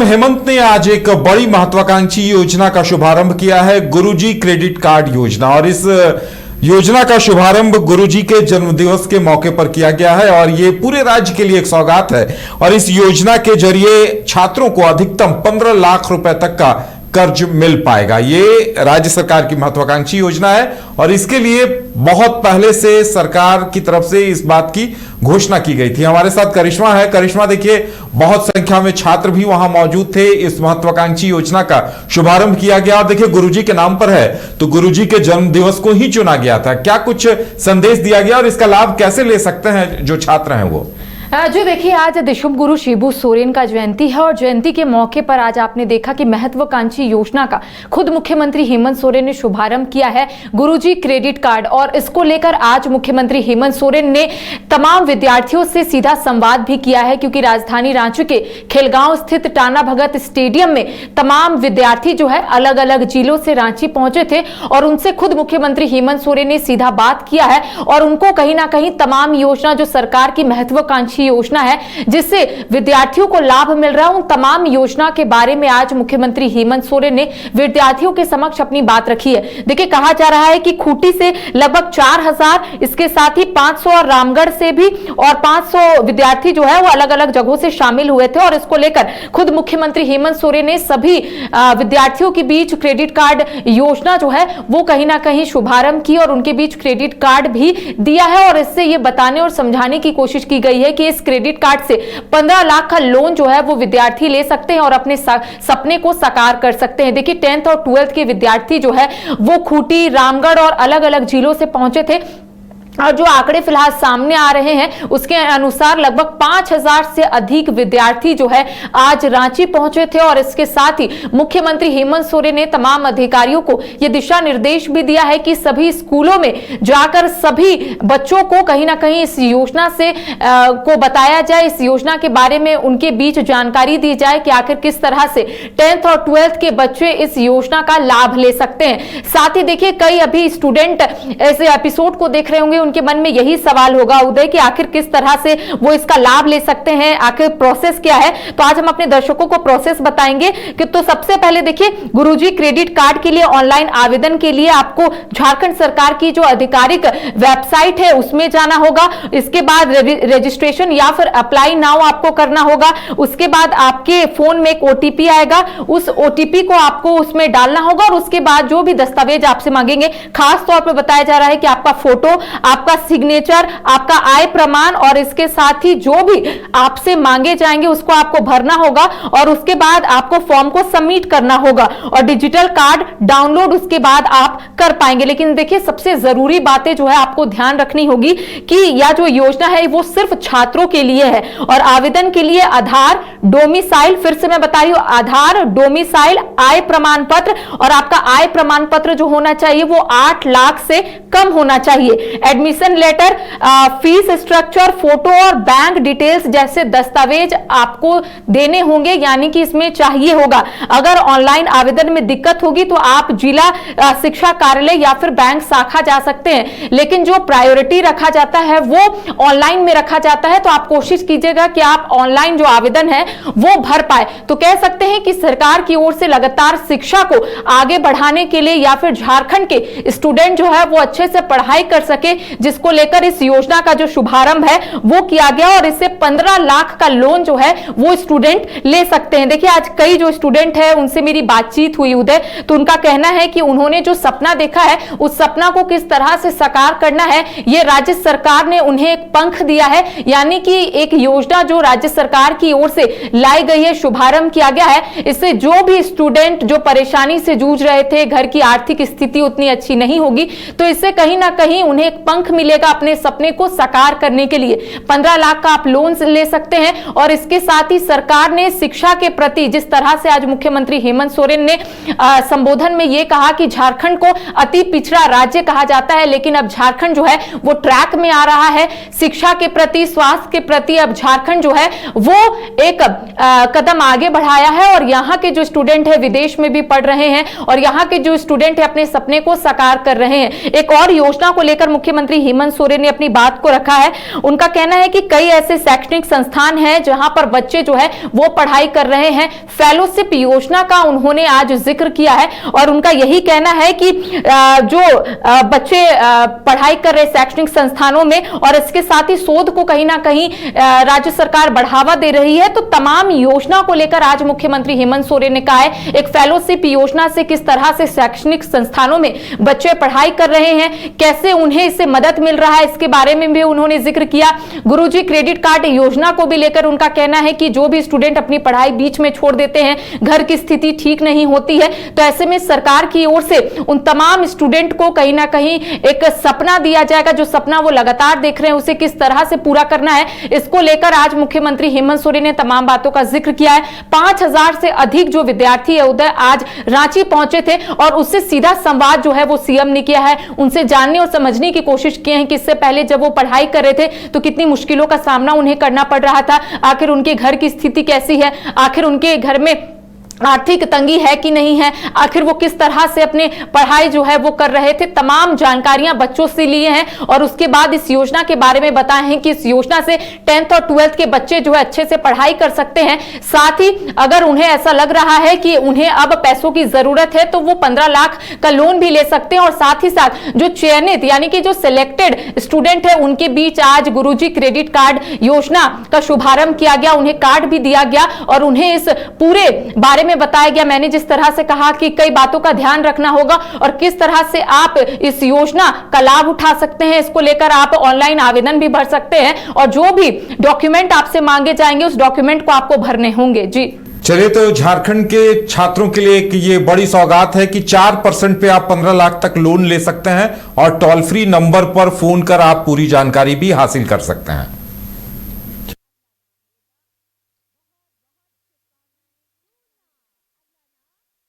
हेमंत ने आज एक बड़ी महत्वाकांक्षी योजना का शुभारंभ किया है, गुरुजी क्रेडिट कार्ड योजना। और इस योजना का शुभारंभ गुरुजी के जन्मदिवस के मौके पर किया गया है और ये पूरे राज्य के लिए एक सौगात है। और इस योजना के जरिए छात्रों को अधिकतम 15 लाख रुपए तक का कर्ज मिल पाएगा। ये राज्य सरकार की महत्वाकांक्षी योजना है और इसके लिए बहुत पहले से सरकार की तरफ से इस बात की घोषणा की गई थी। हमारे साथ करिश्मा है। करिश्मा, देखिए बहुत संख्या में छात्र भी वहां मौजूद थे। इस महत्वाकांक्षी योजना का शुभारंभ किया गया और देखिए गुरुजी के नाम पर है तो गुरुजी के जन्म दिवस को ही चुना गया था। क्या कुछ संदेश दिया गया और इसका लाभ कैसे ले सकते हैं जो छात्र हैं वो? जो देखिए, आज दिशुम गुरु शिबू सोरेन का जयंती है और जयंती के मौके पर आज आपने देखा कि महत्वाकांक्षी योजना का खुद मुख्यमंत्री हेमंत सोरेन ने शुभारंभ किया है, गुरुजी क्रेडिट कार्ड। और इसको लेकर आज मुख्यमंत्री हेमंत सोरेन ने तमाम विद्यार्थियों से सीधा संवाद भी किया है, क्योंकि राजधानी रांची के खेलगांव स्थित टाना भगत स्टेडियम में तमाम विद्यार्थी जो है अलग अलग जिलों से रांची पहुंचे थे और उनसे खुद मुख्यमंत्री हेमंत सोरेन ने सीधा बात किया है और उनको कहीं ना कहीं तमाम योजना जो सरकार की महत्वाकांक्षी योजना है जिससे विद्यार्थियों को लाभ मिल रहा है, उन तमाम योजना के बारे में आज मुख्यमंत्री हेमंत सोरेन ने विद्यार्थियों के समक्ष अपनी बात रखी है। देखिए, कहा जा रहा है कि खूंटी से लगभग 4000, इसके साथ ही 500 और रामगढ़ से भी और 500 विद्यार्थी जो है वो अलग अलग जगहों से शामिल हुए थे। और इसको लेकर खुद मुख्यमंत्री हेमंत सोरेन ने सभी विद्यार्थियों के बीच क्रेडिट कार्ड योजना जो है वो कहीं ना कहीं शुभारंभ की और उनके बीच क्रेडिट कार्ड भी दिया है। और इससे ये बताने और समझाने की कोशिश की गई है कि इस क्रेडिट कार्ड से 15 लाख का लोन जो है वो विद्यार्थी ले सकते हैं और अपने सपने को साकार कर सकते हैं। देखिए, 10th और 12th के विद्यार्थी जो है वो खूंटी, रामगढ़ और अलग अलग जिलों से पहुंचे थे और जो आंकड़े फिलहाल सामने आ रहे हैं उसके अनुसार लगभग 5000 से अधिक विद्यार्थी जो है आज रांची पहुंचे थे। और इसके साथ ही मुख्यमंत्री हेमंत सोरेन ने तमाम अधिकारियों को यह दिशा निर्देश भी दिया है कि सभी स्कूलों में जाकर सभी बच्चों को कहीं ना कहीं इस योजना से को बताया जाए, इस योजना के बारे में उनके बीच जानकारी दी जाए कि आखिर किस तरह से 10th और 12th के बच्चे इस योजना का लाभ ले सकते हैं। साथ ही देखिए, कई अभी स्टूडेंट ऐसे एपिसोड को देख रहे होंगे, उनके मन में यही सवाल होगा उदय कि आखिर किस तरह से वो इसका लाभ ले सकते हैं, आखिर प्रोसेस क्या है। तो आज हम अपने दर्शकों को प्रोसेस बताएंगे कि तो सबसे पहले देखिए, गुरुजी क्रेडिट कार्ड के लिए ऑनलाइन आवेदन के लिए आपको झारखंड सरकार की जो आधिकारिक वेबसाइट है उसमें जाना होगा। इसके बाद रजिस्ट्रेशन या फिर अप्लाई नाउ आपको करना होगा। उसके बाद आपके फोन में एक ओटीपी आएगा, उस ओटीपी को आपको उसमें डालना होगा और उसके बाद जो भी दस्तावेज आपसे मांगेंगे, खास तौर पर बताया जा रहा है कि आपका फोटो, आपका सिग्नेचर, आपका आय प्रमाण और इसके साथ ही जो भी आपसे मांगे जाएंगे उसको आपको भरना होगा और उसके बाद आपको फॉर्म को सबमिट करना होगा और डिजिटल कार्ड डाउनलोड उसके बाद आप कर पाएंगे। लेकिन देखिए, सबसे जरूरी बातें जो है आपको ध्यान रखनी होगी कि यह जो योजना है वो सिर्फ छात्रों के लिए है और आवेदन के लिए आधार, डोमिसाइल, फिर से मैं बता रही हूं, आधार, डोमिसाइल, आय प्रमाण पत्र और आपका आय प्रमाण पत्र जो होना चाहिए वो 8 लाख से कम होना चाहिए। Admission letter, fees structure, photo और बैंक डिटेल्स जैसे दस्तावेज आपको देने होंगे, यानी कि इसमें चाहिए होगा। अगर ऑनलाइन आवेदन में दिक्कत होगी तो आप जिला शिक्षा कार्यालय या फिर बैंक शाखा जा सकते हैं, लेकिन जो प्रायोरिटी रखा जाता है वो ऑनलाइन में रखा जाता है। तो आप कोशिश कीजिएगा कि आप ऑनलाइन जो आवेदन है वो भर पाए। तो कह सकते हैं कि सरकार की ओर से लगातार शिक्षा को आगे बढ़ाने के लिए या फिर झारखंड के स्टूडेंट जो है वो अच्छे से पढ़ाई कर सके, जिसको लेकर इस योजना का जो शुभारंभ है वो किया गया और इससे 15 लाख का लोन जो है वो स्टूडेंट ले सकते हैं। देखिए, आज कई जो स्टूडेंट है उनसे मेरी बातचीत हुई उदय, तो उनका कहना है कि उन्होंने जो सपना देखा है उस सपना को किस तरह से साकार करना है, ये राज्य सरकार ने उन्हें एक पंख दिया है, यानी कि एक योजना जो राज्य सरकार की ओर से लाई गई है, शुभारंभ किया गया है। इससे जो भी स्टूडेंट जो परेशानी से जूझ रहे थे, घर की आर्थिक स्थिति उतनी अच्छी नहीं होगी, तो इससे कहीं ना कहीं उन्हें एक पंख मिलेगा अपने सपने को साकार करने के लिए। 15 लाख का आप लोन ले सकते हैं और इसके साथ ही सरकार ने शिक्षा के प्रति जिस तरह से आज मुख्यमंत्री हेमंत सोरेन ने संबोधन में यह कहा कि झारखंड को अति पिछड़ा राज्य कहा जाता है, लेकिन अब झारखंड जो है वो ट्रैक में आ रहा है शिक्षा के प्रति, स्वास्थ्य के प्रति। अब झारखंड जो है वो एक कदम आगे बढ़ाया है और यहाँ के जो स्टूडेंट है विदेश में भी पढ़ रहे हैं और यहाँ के जो स्टूडेंट है अपने सपने को साकार कर रहे हैं। एक और योजना को लेकर मुख्यमंत्री मुख्यमंत्री हेमंत सोरेन ने अपनी बात को रखा है। उनका कहना है कि कई ऐसे शैक्षणिक संस्थान हैं जहां पर बच्चे जो है वो पढ़ाई कर रहे हैं। फेलोशिप योजना का उन्होंने आज जिक्र किया है और उनका यही कहना है कि जो बच्चे पढ़ाई कर रहे शैक्षणिक संस्थानों में और इसके साथ ही शोध को कहीं ना कहीं राज्य सरकार बढ़ावा दे रही है, तो तमाम योजना को लेकर आज मुख्यमंत्री हेमंत सोरेन ने कहा है एक फेलोशिप योजना से किस तरह से शैक्षणिक संस्थानों में बच्चे पढ़ाई कर रहे हैं, कैसे उन्हें इससे मदद मिल रहा है, इसके बारे में भी उन्होंने जिक्र किया। गुरुजी क्रेडिट कार्ड योजना को भी लेकर उनका कहना है कि जो भी स्टूडेंट अपनी पढ़ाई बीच में छोड़ देते हैं, घर की स्थिति ठीक नहीं होती है, तो ऐसे में सरकार की ओर से उन तमाम स्टूडेंट को कहीं ना कहीं एक सपना दिया जाएगा, जो सपना वो लगातार देख रहे हैं उसे किस तरह से पूरा करना है, इसको लेकर आज मुख्यमंत्री हेमंत सोरेन ने तमाम बातों का जिक्र किया है। 5000 से अधिक जो विद्यार्थी है उधर आज रांची पहुंचे थे और उससे सीधा संवाद जो है वो सीएम ने किया है, उनसे जानने और समझने की कोशिश की है कि इससे पहले जब वो पढ़ाई कर रहे थे तो कितनी मुश्किलों का सामना उन्हें करना पड़ रहा था, आखिर उनके घर की स्थिति कैसी है, आखिर उनके घर में आर्थिक तंगी है कि नहीं है, आखिर वो किस तरह से अपने पढ़ाई जो है वो कर रहे थे। तमाम जानकारियां बच्चों से लिए हैं और उसके बाद इस योजना के बारे में बताए हैं कि इस योजना से 10th और 12th के बच्चे जो है अच्छे से पढ़ाई कर सकते हैं। साथ ही अगर उन्हें ऐसा लग रहा है कि उन्हें अब पैसों की जरूरत है तो वो 15 लाख का लोन भी ले सकते हैं और साथ ही साथ जो चयनित यानी कि जो सिलेक्टेड स्टूडेंट है उनके बीच आज गुरुजी क्रेडिट कार्ड योजना का शुभारंभ किया गया, उन्हें कार्ड भी दिया गया और उन्हें इस पूरे बारे में बताया गया। मैंने जिस तरह से कहा कि कई बातों का ध्यान रखना होगा और किस तरह से आप इस योजना का लाभ उठा सकते हैं, इसको लेकर आप ऑनलाइन आवेदन भी भर सकते हैं और जो भी डॉक्यूमेंट आपसे मांगे जाएंगे उस डॉक्यूमेंट को आपको भरने होंगे। जी चलिए, तो झारखंड के छात्रों के लिए एक ये बड़ी सौगात है कि 4% पे आप 15 लाख तक लोन ले सकते हैं और टोल फ्री नंबर पर फोन कर आप पूरी जानकारी भी हासिल कर सकते हैं।